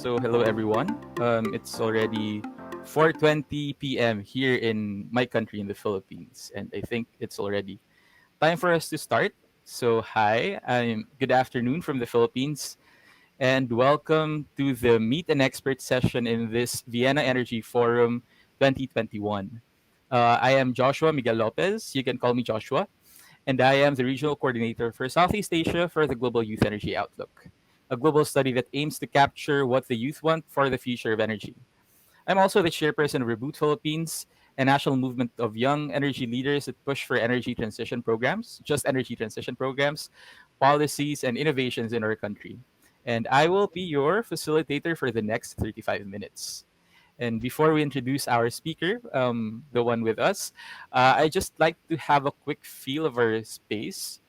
So hello everyone. It's already 4:20 p.m. here in my country in the Philippines, and I think it's already time for us to start. So hi, I'm good afternoon from the Philippines, and welcome to the Meet an Expert session in this Vienna Energy Forum 2021. I am Joshua Miguel Lopez. You can call me Joshua, and I am the Regional Coordinator for Southeast Asia for the Global Youth Energy Outlook, a global study that aims to capture what the youth want for the future of energy. I'm also the chairperson of Reboot Philippines, a national movement of young energy leaders that push for energy transition programs, just energy transition programs, policies, and innovations in our country. And I will be your facilitator for the next 35 minutes. And before we introduce our speaker, the one with us, I just like to have a quick feel of our space.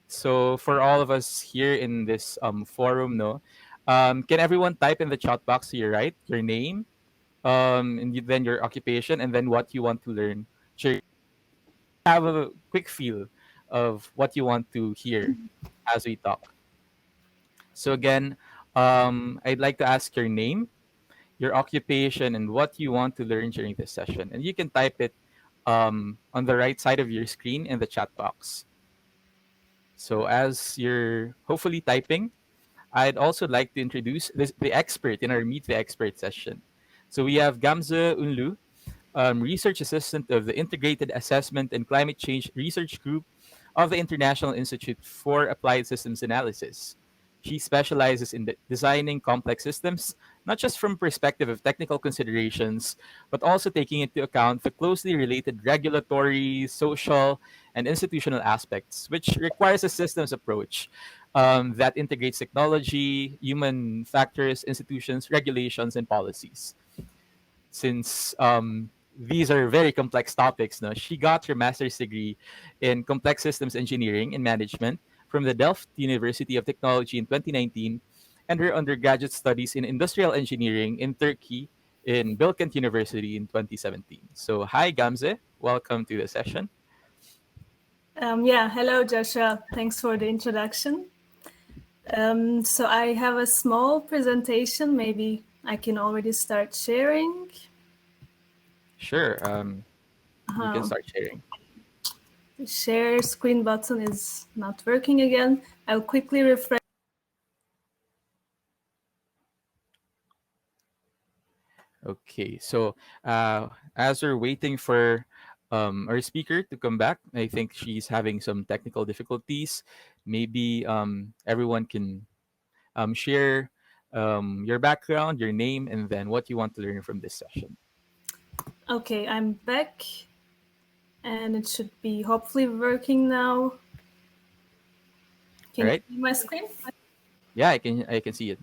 So for all of us here in this forum, no, can everyone type in the chat box to your right your name, then your occupation, and then what you want to learn. Sure, have a quick feel of what you want to hear as we talk. So again, I'd like to ask your name, your occupation, and what you want to learn during this session. And you can type it on the right side of your screen in the chat box. So as you're hopefully typing, I'd also like to introduce the expert in our Meet the Expert session. So we have Gamze Unlu, research assistant of the Integrated Assessment and Climate Change Research Group of the International Institute for Applied Systems Analysis. She specializes in designing complex systems, not just from perspective of technical considerations, but also taking into account the closely related regulatory, social, and institutional aspects, which requires a systems approach that integrates technology, human factors, institutions, regulations, and policies. Since these are very complex topics, no, she got her master's degree in complex systems engineering and management from the Delft University of Technology in 2019, and her undergraduate studies in industrial engineering in Turkey in Bilkent University in 2017. So, hi Gamze, welcome to the session. Hello Joshua. Thanks for the introduction. So I have a small presentation. Maybe I can already start sharing. Sure, you can start sharing. The share screen button is not working again. I'll quickly refresh. Okay, so as we're waiting for our speaker to come back, I think she's having some technical difficulties. Maybe everyone can share your background, your name, and then what you want to learn from this session. Okay, I'm back, and it should be hopefully working now. Can you see my screen? Yeah, I can see it.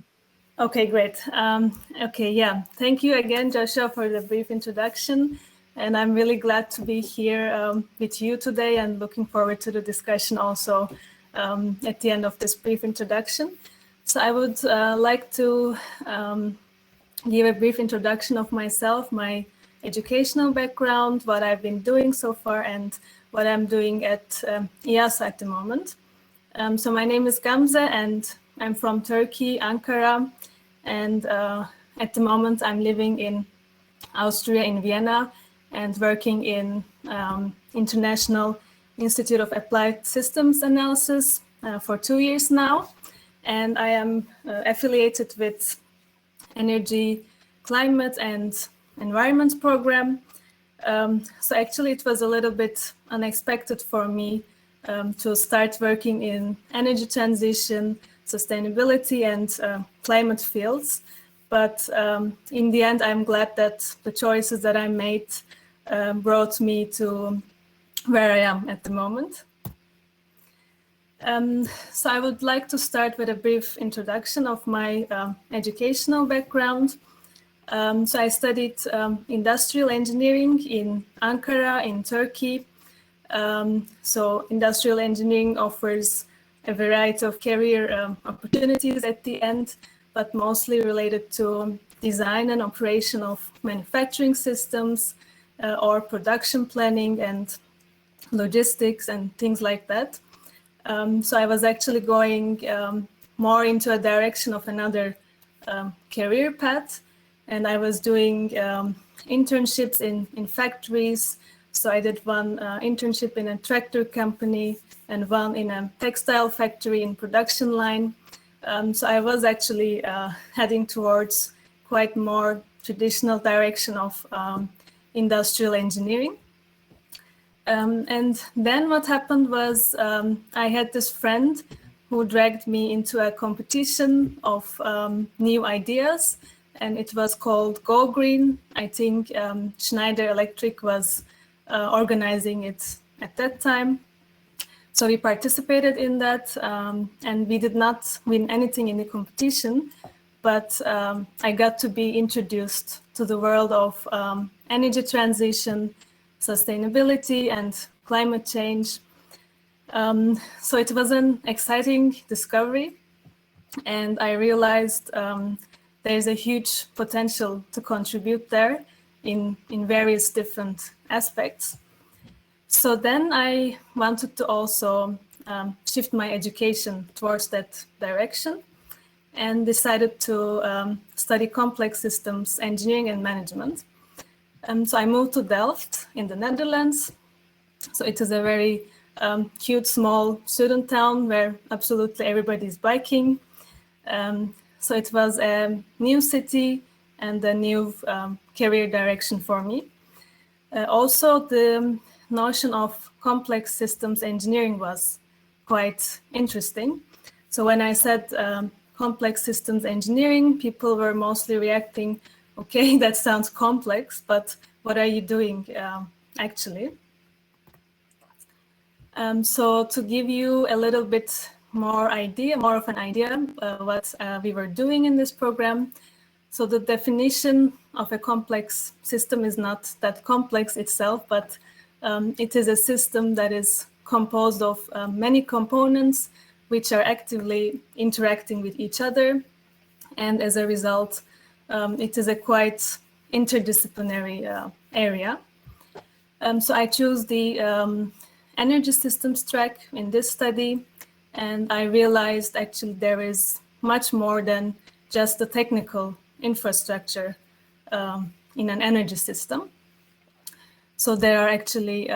Okay, great. Thank you again, Joshua, for the brief introduction. And I'm really glad to be here with you today and looking forward to the discussion also at the end of this brief introduction. So I would like to give a brief introduction of myself, my educational background, what I've been doing so far, and what I'm doing at IIASA at the moment. So my name is Gamze, and I'm from Turkey, Ankara, and at the moment I'm living in Austria, in Vienna, and working in International Institute of Applied Systems Analysis for 2 years now. And I am affiliated with Energy, Climate, and Environment program. So actually it was a little bit unexpected for me to start working in energy transition, sustainability, and climate fields. But in the end, I'm glad that the choices that I made brought me to where I am at the moment. So I would like to start with a brief introduction of my educational background. So I studied industrial engineering in Ankara, in Turkey. So industrial engineering offers a variety of career opportunities at the end, but mostly related to design and operation of manufacturing systems or production planning and logistics and things like that. So I was actually going more into a direction of another career path, and I was doing internships in factories. So I did one internship in a tractor company and one in a textile factory in production line. So I was actually heading towards quite more traditional direction of industrial engineering. And then what happened was I had this friend who dragged me into a competition of new ideas, and it was called Go Green. I think Schneider Electric was organizing it at that time. So we participated in that, and we did not win anything in the competition, but I got to be introduced to the world of energy transition, sustainability, and climate change. So it was an exciting discovery, and I realized there's a huge potential to contribute there in various different aspects. So then I wanted to also shift my education towards that direction and decided to study complex systems engineering and management. So I moved to Delft in the Netherlands. So it is a very cute, small student town where absolutely everybody is biking. So it was a new city and a new career direction for me. Also, the notion of complex systems engineering was quite interesting. So when I said complex systems engineering, people were mostly reacting, okay, that sounds complex, but what are you doing actually? So to give you a little bit more of an idea what we were doing in this program. So the definition of a complex system is not that complex itself, but it is a system that is composed of many components which are actively interacting with each other. And as a result, it is a quite interdisciplinary area. So I chose the energy systems track in this study, and I realized actually there is much more than just the technical infrastructure in an energy system. So there are actually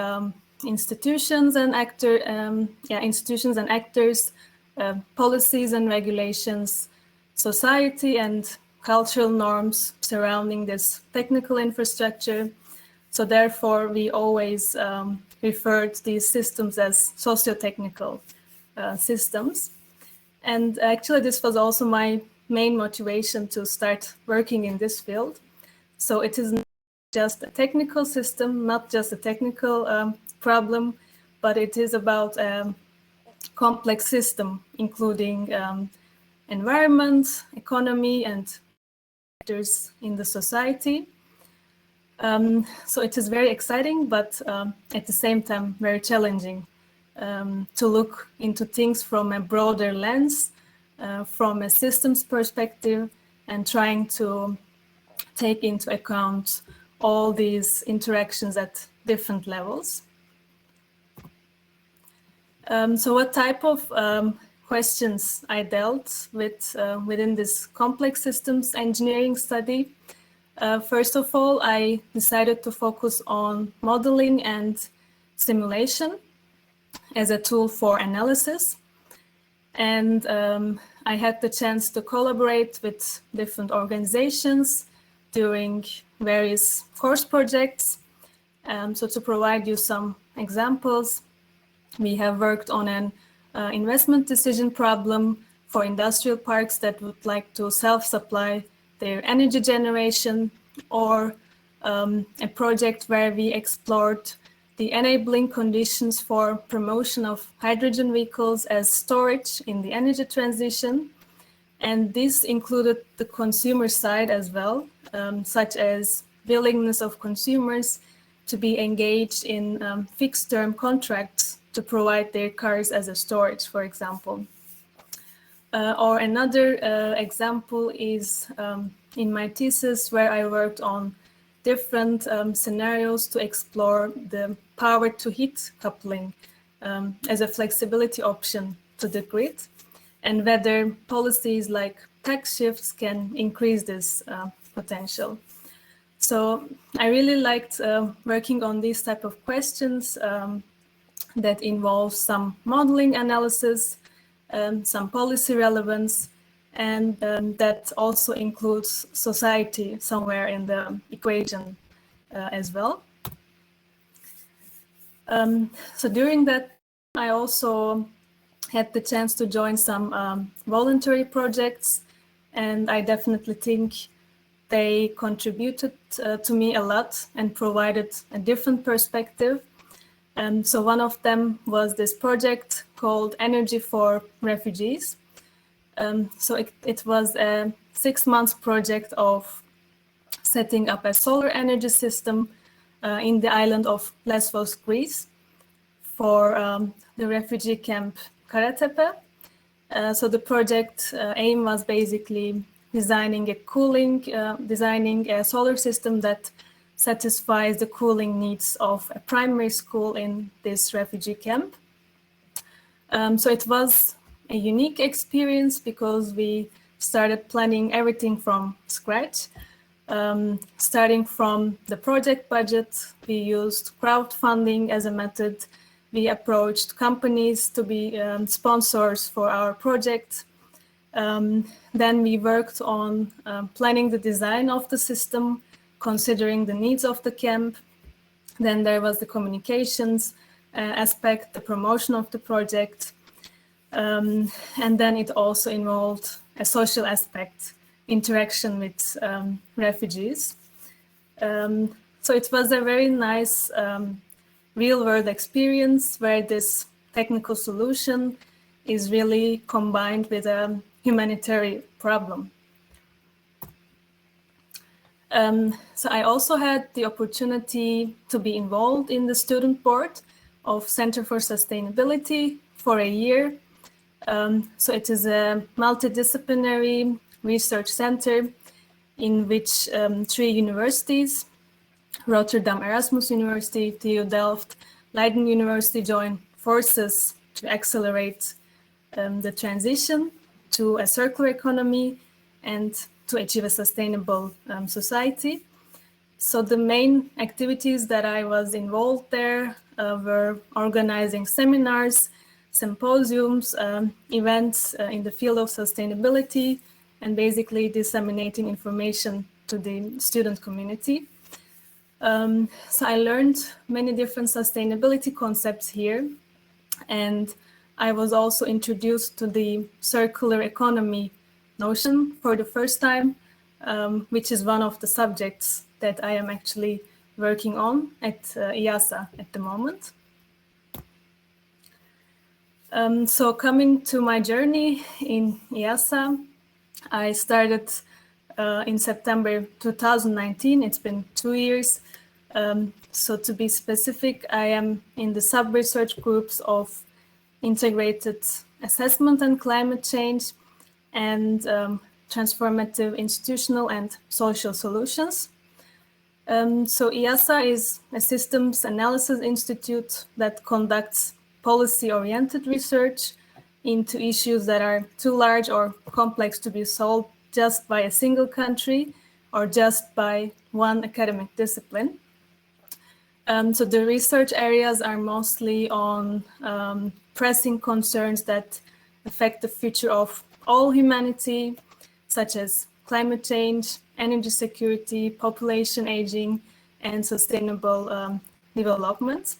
institutions and actors, policies and regulations, society and cultural norms surrounding this technical infrastructure. So therefore, we always referred to these systems as socio-technical systems. And actually, this was also my main motivation to start working in this field. So it is not just a technical system, not just a technical problem, but it is about a complex system, including environment, economy, and actors in the society. So it is very exciting, but at the same time, very challenging to look into things from a broader lens, from a systems perspective, and trying to take into account all these interactions at different levels. So what type of questions I dealt with within this complex systems engineering study? First of all, I decided to focus on modeling and simulation as a tool for analysis. And I had the chance to collaborate with different organizations during various course projects. So to provide you some examples, we have worked on an investment decision problem for industrial parks that would like to self-supply their energy generation, or a project where we explored the enabling conditions for promotion of hydrogen vehicles as storage in the energy transition. And this included the consumer side as well, such as willingness of consumers to be engaged in fixed-term contracts to provide their cars as a storage, for example. Or another example is in my thesis, where I worked on different scenarios to explore the power to heat coupling as a flexibility option to the grid. and whether policies like tax shifts can increase this potential. So I really liked working on these type of questions that involve some modeling analysis, some policy relevance, and that also includes society somewhere in the equation as well. So during that, I also had the chance to join some voluntary projects, and I definitely think they contributed to me a lot and provided a different perspective. So one of them was this project called Energy for Refugees. So it was a 6-month project of setting up a solar energy system in the island of Lesbos, Greece, for the refugee camp Karatepe. So the project aim was basically designing a solar system that satisfies the cooling needs of a primary school in this refugee camp. So it was a unique experience because we started planning everything from scratch. Starting from the project budget, we used crowdfunding as a method. We approached companies to be sponsors for our project. Then we worked on planning the design of the system, considering the needs of the camp. Then there was the communications aspect, the promotion of the project. And then it also involved a social aspect, interaction with refugees. So it was a very nice real-world experience where this technical solution is really combined with a humanitarian problem. So I also had the opportunity to be involved in the student board of Center for Sustainability for a year. So it is a multidisciplinary research center in which 3 universities, Rotterdam Erasmus University, TU Delft, Leiden University, join forces to accelerate the transition to a circular economy and to achieve a sustainable society. So the main activities that I was involved there were organizing seminars, symposiums, events in the field of sustainability, and basically disseminating information to the student community. So I learned many different sustainability concepts here, and I was also introduced to the circular economy notion for the first time, which is one of the subjects that I am actually working on at IIASA at the moment. So coming to my journey in IIASA, I started in September 2019. It's been 2 years. So to be specific, I am in the sub-research groups of integrated assessment and climate change and transformative institutional and social solutions. So IIASA is a systems analysis institute that conducts policy-oriented research into issues that are too large or complex to be solved just by a single country or just by one academic discipline. So the research areas are mostly on pressing concerns that affect the future of all humanity, such as climate change, energy security, population aging, and sustainable development.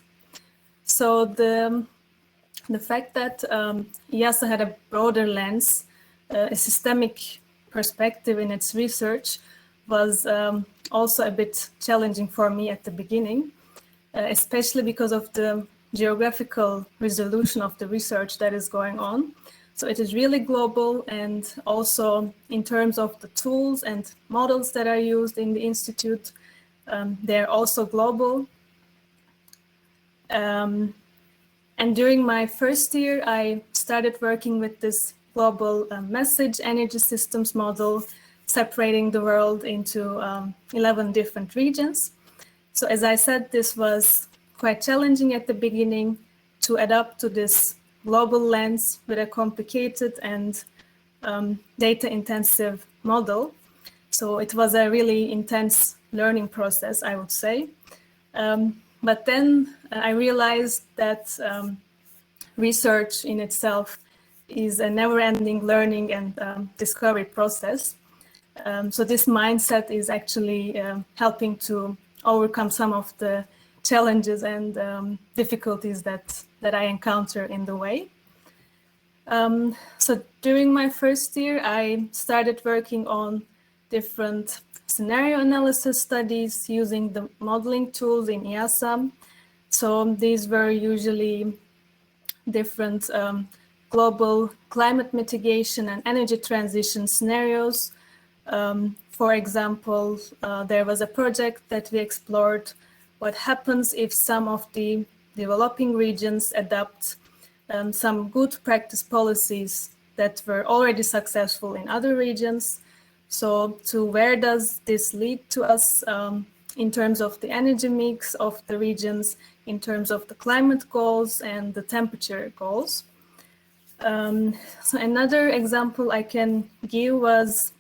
So the fact that IIASA had a broader lens, a systemic perspective in its research was also a bit challenging for me at the beginning, especially because of the geographical resolution of the research that is going on. So it is really global, and also in terms of the tools and models that are used in the institute, they're also global. And during my first year, I started working with this global message energy systems model, separating the world into 11 different regions. So as I said, this was quite challenging at the beginning to adapt to this global lens with a complicated and data-intensive model. So it was a really intense learning process, I would say. But then I realized that research in itself is a never-ending learning and discovery process. So this mindset is actually helping to overcome some of the challenges and difficulties that I encounter in the way. So during my first year, I started working on different scenario analysis studies using the modeling tools in ESSA. So these were usually different global climate mitigation and energy transition scenarios. For example, there was a project that we explored what happens if some of the developing regions adopt some good practice policies that were already successful in other regions. So to where does this lead to us in terms of the energy mix of the regions, in terms of the climate goals and the temperature goals? So another example I can give was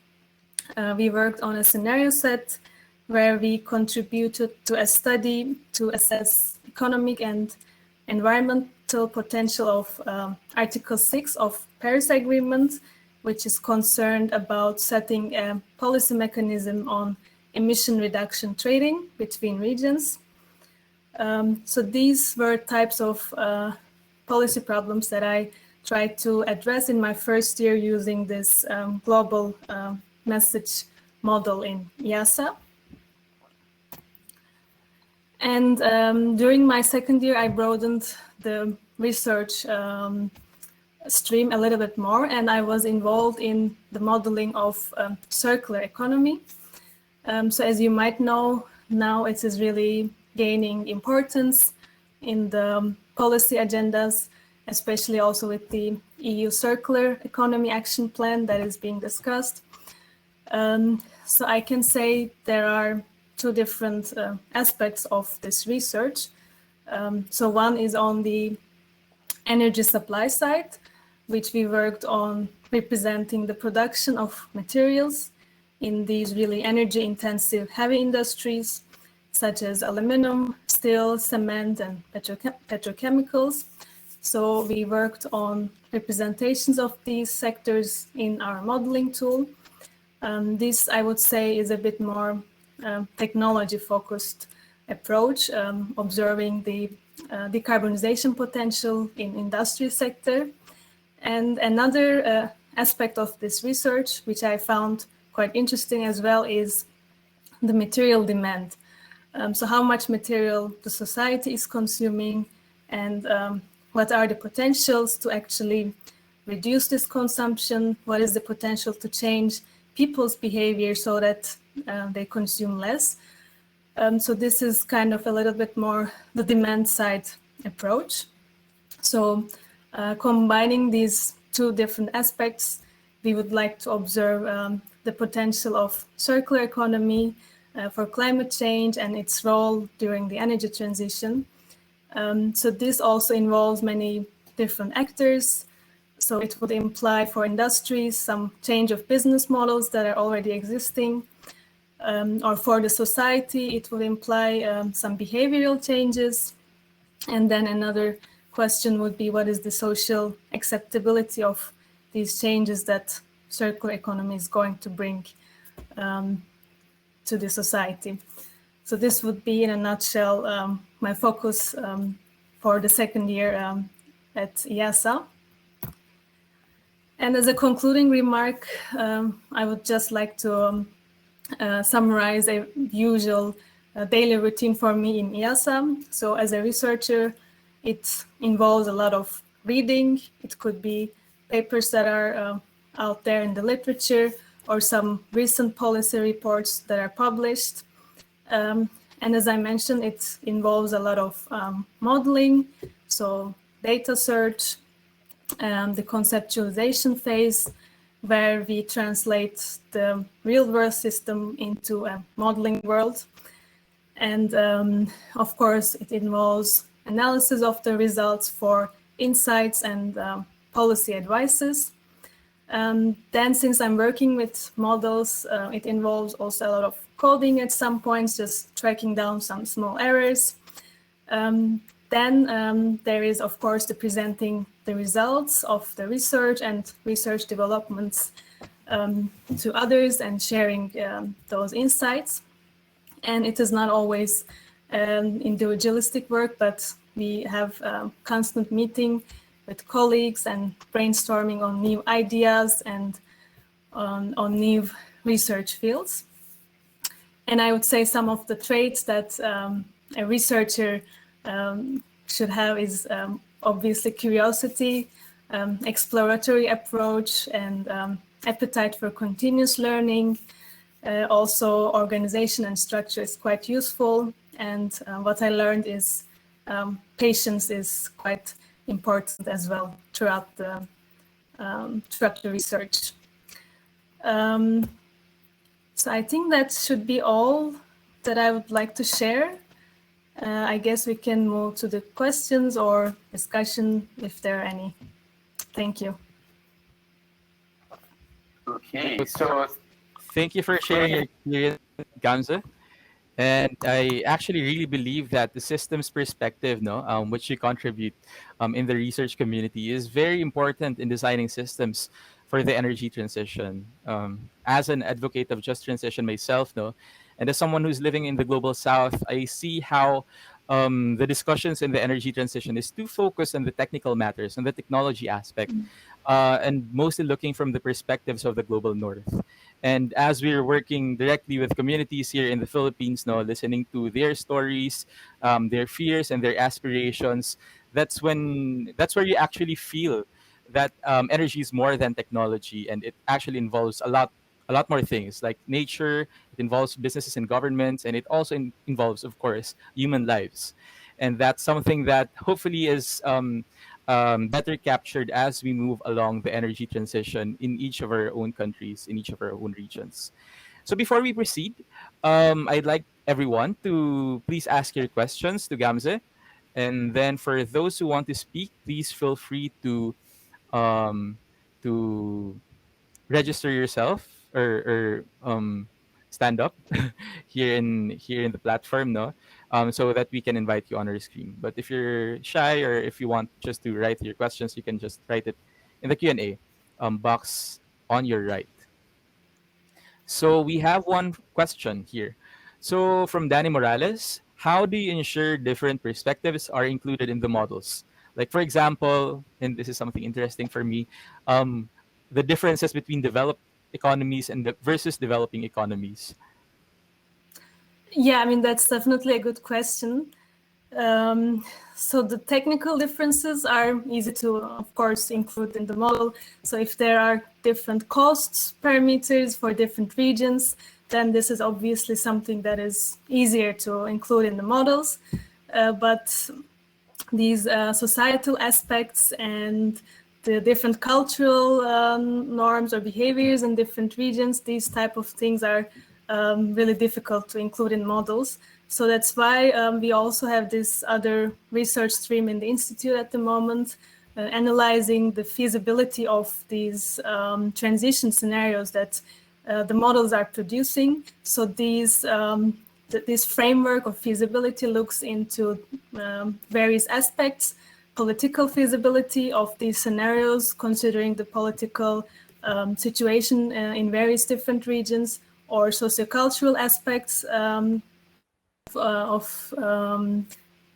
we worked on a scenario set where we contributed to a study to assess economic and environmental potential of Article 6 of Paris Agreement, which is concerned about setting a policy mechanism on emission reduction trading between regions. So these were types of policy problems that I tried to address in my first year using this global message model in ESSA. And during my second year, I broadened the research stream a little bit more, and I was involved in the modeling of circular economy. So as you might know, now it is really gaining importance in the policy agendas, especially also with the EU Circular Economy Action Plan that is being discussed. So I can say there are two different aspects of this research. So one is on the energy supply side, which we worked on representing the production of materials in these really energy intensive heavy industries, such as aluminum, steel, cement, and petrochemicals. So we worked on representations of these sectors in our modeling tool. This, I would say, is a bit more technology-focused approach, observing the decarbonization potential in industry sector. And another aspect of this research, which I found quite interesting as well, is the material demand. So how much material the society is consuming and what are the potentials to actually reduce this consumption? What is the potential to change people's behavior so that they consume less? So this is kind of a little bit more the demand side approach. So combining these two different aspects, we would like to observe the potential of circular economy for climate change and its role during the energy transition. So this also involves many different actors. So it would imply for industries some change of business models that are already existing. Or for the society, it would imply some behavioral changes. And then another question would be, what is the social acceptability of these changes that circular economy is going to bring to the society? So this would be, in a nutshell, my focus for the second year at ESSA. And as a concluding remark, I would just like to summarize a usual daily routine for me in ESSA. So as a researcher, it involves a lot of reading. It could be papers that are out there in the literature or some recent policy reports that are published. And as I mentioned, it involves a lot of modeling, so data search, the conceptualization phase, where we translate the real world system into a modeling world. And of course, it involves analysis of the results for insights and policy advices. Then since I'm working with models, it involves also a lot of coding at some points, just tracking down some small errors. Then there is, of course, the presenting the results of the research and research developments to others and sharing those insights. And it is not always individualistic work, but we have constant meeting with colleagues and brainstorming on new ideas and on new research fields. And I would say some of the traits that a researcher should have is obviously curiosity, exploratory approach, and appetite for continuous learning. Also, organization and structure is quite useful. And what I learned is patience is quite important as well throughout the research. So I think that should be all that I would like to share. I guess we can move to the questions or discussion if there are any. Thank you. Okay, so thank you for sharing your experience, Gamze. And I actually really believe that the systems perspective, no, which you contribute in the research community, is very important in designing systems for the energy transition. As an advocate of just transition myself, no, and as someone who's living in the global south, I see how the discussions in the energy transition is too focused on the technical matters and the technology aspect, and mostly looking from the perspectives of the global north. And as we're working directly with communities here in the Philippines, no, listening to their stories, their fears and their aspirations, that's where you actually feel that energy is more than technology, and it actually involves a lot more things like nature. It involves businesses and governments, and it also involves, of course, human lives. And that's something that hopefully is better captured as we move along the energy transition in each of our own countries, in each of our own regions. So before we proceed, I'd like everyone to please ask your questions to Gamze. And then for those who want to speak, please feel free um, to register yourself or stand up here in the platform, no, so that we can invite you on our screen. But if you're shy or if you want just to write your questions, you can just write it in the Q&A box on your right. So we have one question here. So from Danny Morales, how do you ensure different perspectives are included in the models? Like for example, and this is something interesting for me, um, the differences between developed economies and versus developing economies. Yeah, I mean, that's definitely a good question. So the technical differences are easy to, of course, include in the model. So if there are different costs parameters for different regions, then this is obviously something that is easier to include in the models. But these societal aspects and the different cultural norms or behaviors in different regions, these type of things are really difficult to include in models. So that's why we also have this other research stream in the Institute at the moment, analyzing the feasibility of these transition scenarios that the models are producing. So this framework of feasibility looks into various aspects, political feasibility of these scenarios, considering the political situation in various different regions, or sociocultural aspects of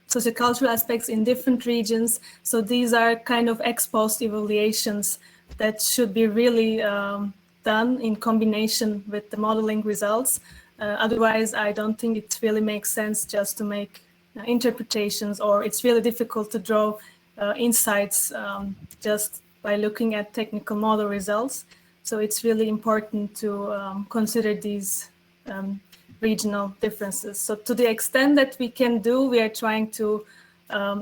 sociocultural aspects in different regions. So these are kind of ex post evaluations that should be really done in combination with the modeling results. Otherwise, I don't think it really makes sense just to make interpretations, or it's really difficult to draw insights just by looking at technical model results. So it's really important to consider these regional differences. So to the extent that we can do, we are trying to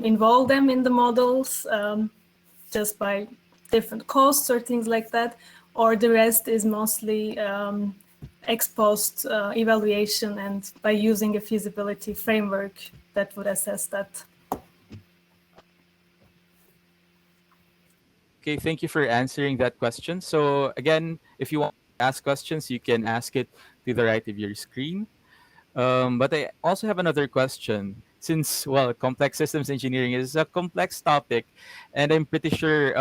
involve them in the models just by different costs or things like that, or the rest is mostly ex post evaluation and by using a feasibility framework that would assess that. Okay, thank you for answering that question. So again, if you want to ask questions, you can ask it to the right of your screen. But I also have another question. Since, well, complex systems engineering is a complex topic, and I'm pretty sure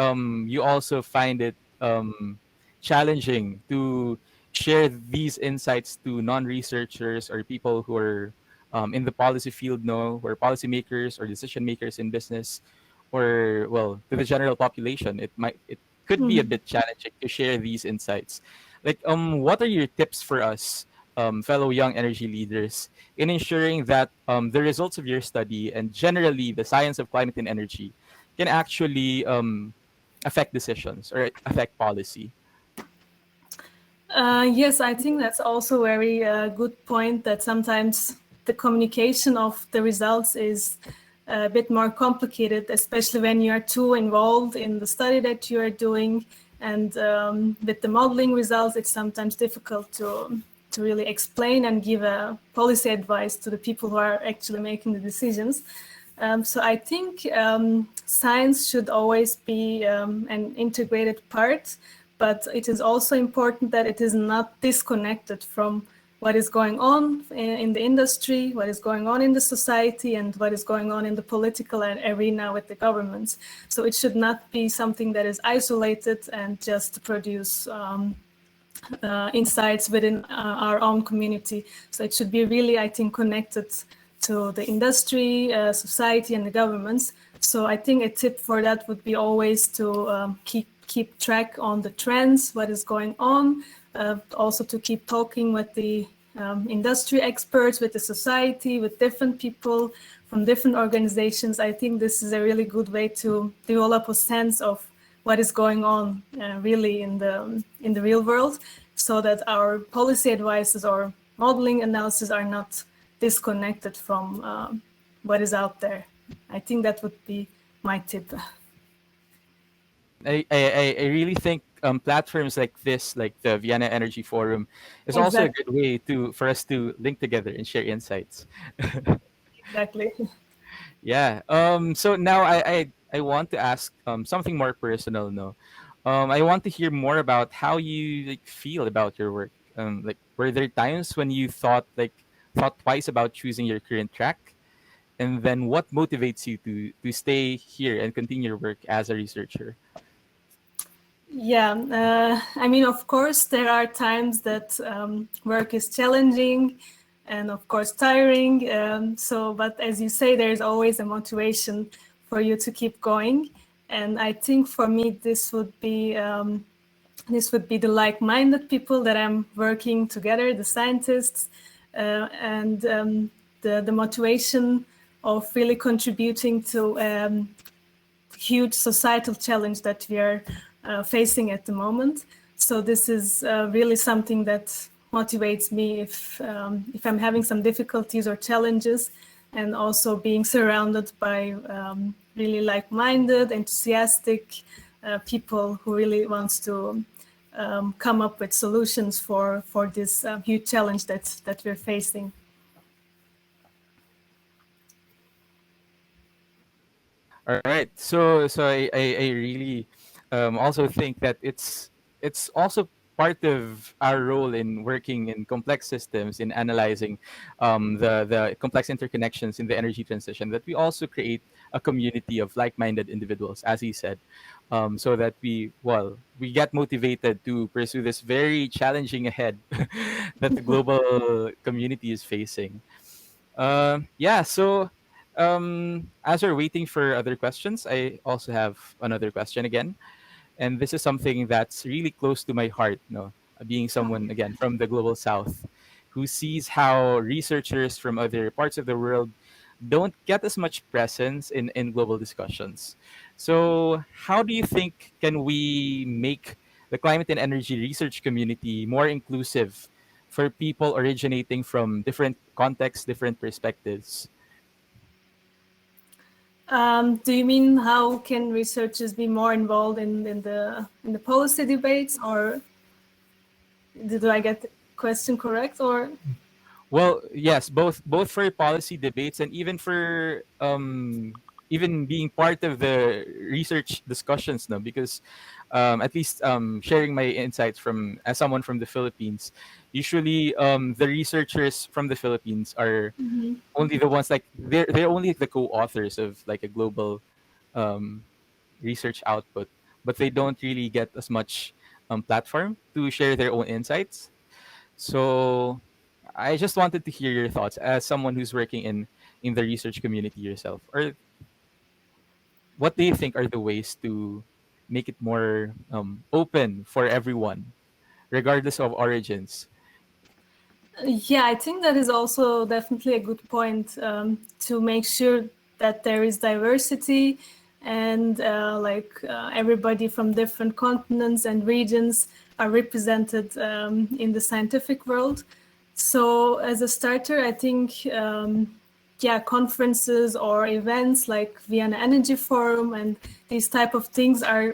you also find it challenging to share these insights to non-researchers or people who are in the policy field, no, or policymakers or decision makers in business, or well, to the general population. It could be a Mhm. bit challenging to share these insights. Like, what are your tips for us, fellow young energy leaders, in ensuring that the results of your study and generally the science of climate and energy can actually affect decisions or affect policy? Yes, I think that's also a very good point that sometimes the communication of the results is a bit more complicated, especially when you are too involved in the study that you are doing. And with the modeling results, it's sometimes difficult to really explain and give a policy advice to the people who are actually making the decisions. So I think science should always be an integrated part, but it is also important that it is not disconnected from what is going on in the industry, what is going on in the society, and what is going on in the political arena with the governments. So it should not be something that is isolated and just produce insights within our own community. So it should be really, I think, connected to the industry, society, and the governments. So I think a tip for that would be always to keep track on the trends, what is going on, also to keep talking with the industry experts, with the society, with different people from different organizations. I think this is a really good way to develop a sense of what is going on really in the real world, so that our policy advices or modeling analysis are not disconnected from what is out there. I think that would be my tip. I really think platforms like this, like the Vienna Energy Forum, is also a Exactly. good way to for us to link together and share insights. Exactly. Yeah. So now I want to ask something more personal. No, I want to hear more about how you like feel about your work. Like, were there times when you thought twice about choosing your current track, and then what motivates you to stay here and continue your work as a researcher? Yeah, I mean, of course, there are times that work is challenging and, of course, tiring. But as you say, there's always a motivation for you to keep going. And I think for me, this would be the like-minded people that I'm working together, the scientists, and the motivation of really contributing to huge societal challenge that we are facing at the moment. So this is really something that motivates me if I'm having some difficulties or challenges, and also being surrounded by really like-minded, enthusiastic people who really wants to come up with solutions for this huge challenge that we're facing. All right. So I really also think that it's also part of our role in working in complex systems, in analyzing the complex interconnections in the energy transition, that we also create a community of like-minded individuals, as he said, so that we get motivated to pursue this very challenging ahead that the global community is facing. Yeah. So, as we're waiting for other questions, I also have another question again, and this is something that's really close to my heart. No, being someone again from the global south, who sees how researchers from other parts of the world don't get as much presence in global discussions. So, how do you think can we make the climate and energy research community more inclusive for people originating from different contexts, different perspectives? Do you mean how can researchers be more involved in the policy debates, or did I get the question correct? Or Well, yes, both for policy debates and even for even being part of the research discussions now, because at least sharing my insights from as someone from the Philippines, usually the researchers from the Philippines are Mhm. only the ones, like they're only the co-authors of like a global um, research output, but they don't really get as much platform to share their own insights. So I just wanted to hear your thoughts as someone who's working in the research community yourself, or what do you think are the ways to make it more open for everyone, regardless of origins? Yeah, I think that is also definitely a good point, to make sure that there is diversity and everybody from different continents and regions are represented in the scientific world. So as a starter, I think yeah, conferences or events like Vienna Energy Forum and these type of things are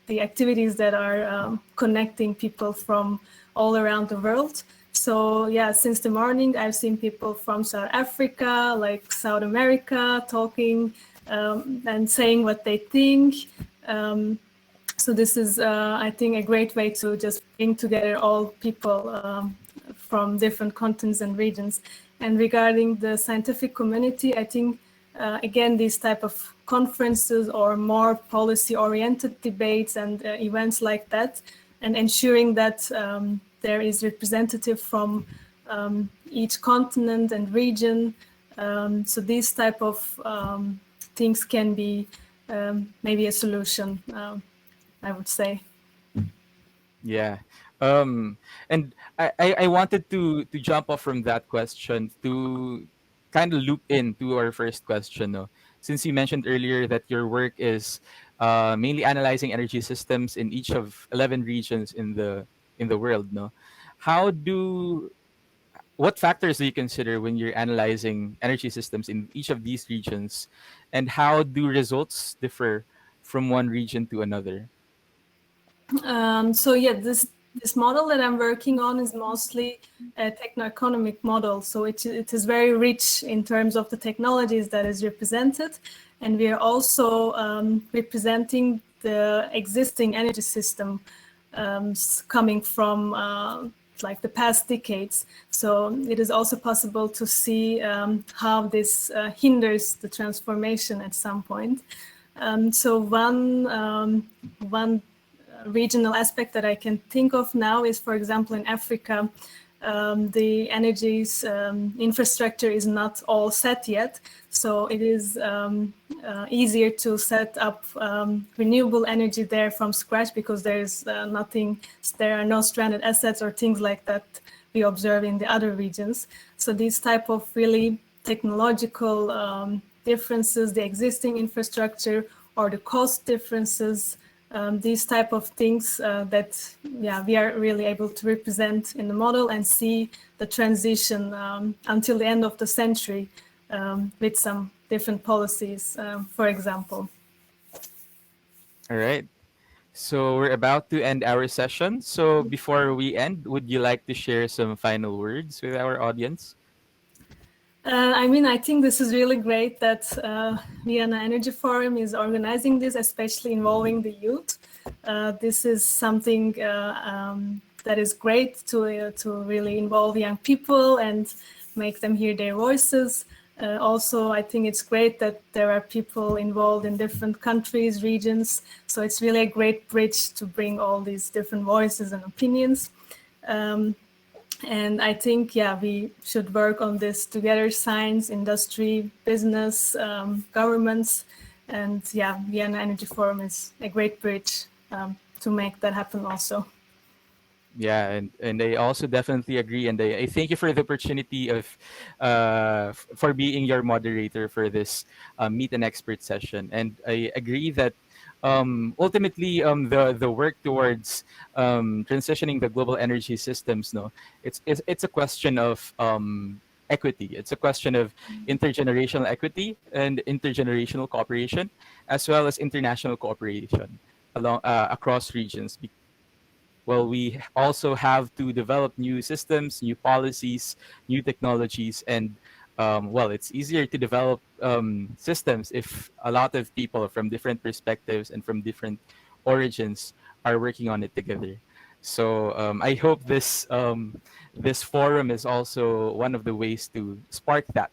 the activities that are connecting people from all around the world. So yeah, since the morning, I've seen people from South Africa, like South America, talking and saying what they think. So this is, I think, a great way to just bring together all people from different continents and regions. And regarding the scientific community, I think, again, these type of conferences or more policy-oriented debates and events like that, and ensuring that there is representative from each continent and region. So these type of things can be maybe a solution, I would say. Yeah. Um, and I wanted to jump off from that question to kind of loop into our first question. No? Since you mentioned earlier that your work is mainly analyzing energy systems in each of 11 regions in the world. No, how do what factors do you consider when you're analyzing energy systems in each of these regions, and how do results differ from one region to another? So yeah, this model that I'm working on is mostly a techno-economic model. So it is very rich in terms of the technologies that is represented, and we are also representing the existing energy system coming from like the past decades. So it is also possible to see how this hinders the transformation at some point. So one regional aspect that I can think of now is, for example, in Africa, the energy's infrastructure is not all set yet. So it is easier to set up renewable energy there from scratch because there's there are no stranded assets or things like that we observe in the other regions. So these type of really technological differences, the existing infrastructure or the cost differences, these type of things that we are really able to represent in the model and see the transition until the end of the century with some different policies, for example. All right. So we're about to end our session. So before we end, would you like to share some final words with our audience? I mean, I think this is really great that Vienna Energy Forum is organizing this, especially involving the youth. This is something that is great to really involve young people and make them hear their voices. Also, I think it's great that there are people involved in different countries, regions. So it's really a great bridge to bring all these different voices and opinions. And I think, we should work on this together, science, industry, business, governments. And Vienna Energy Forum is a great bridge to make that happen also. Yeah, and I also definitely agree, and I thank you for the opportunity of for being your moderator for this meet an expert session. And I agree that ultimately the work towards transitioning the global energy systems, no, it's a question of equity. It's a question of intergenerational equity and intergenerational cooperation, as well as international cooperation along across regions. Well, we also have to develop new systems, new policies, new technologies, and well, it's easier to develop systems if a lot of people from different perspectives and from different origins are working on it together. So I hope this forum is also one of the ways to spark that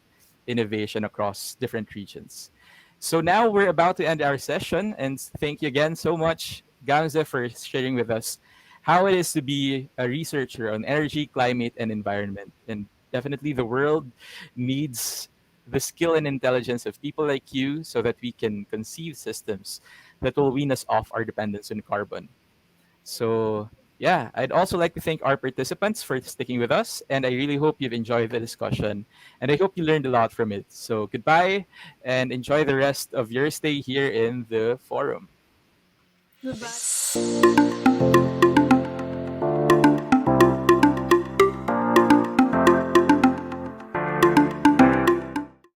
innovation across different regions. So now we're about to end our session, and thank you again so much, Gamze, for sharing with us how it is to be a researcher on energy, climate, and environment. And definitely, the world needs the skill and intelligence of people like you so that we can conceive systems that will wean us off our dependence on carbon. So, yeah, I'd also like to thank our participants for sticking with us, and I really hope you've enjoyed the discussion, and I hope you learned a lot from it. So, goodbye, and enjoy the rest of your stay here in the forum. Goodbye.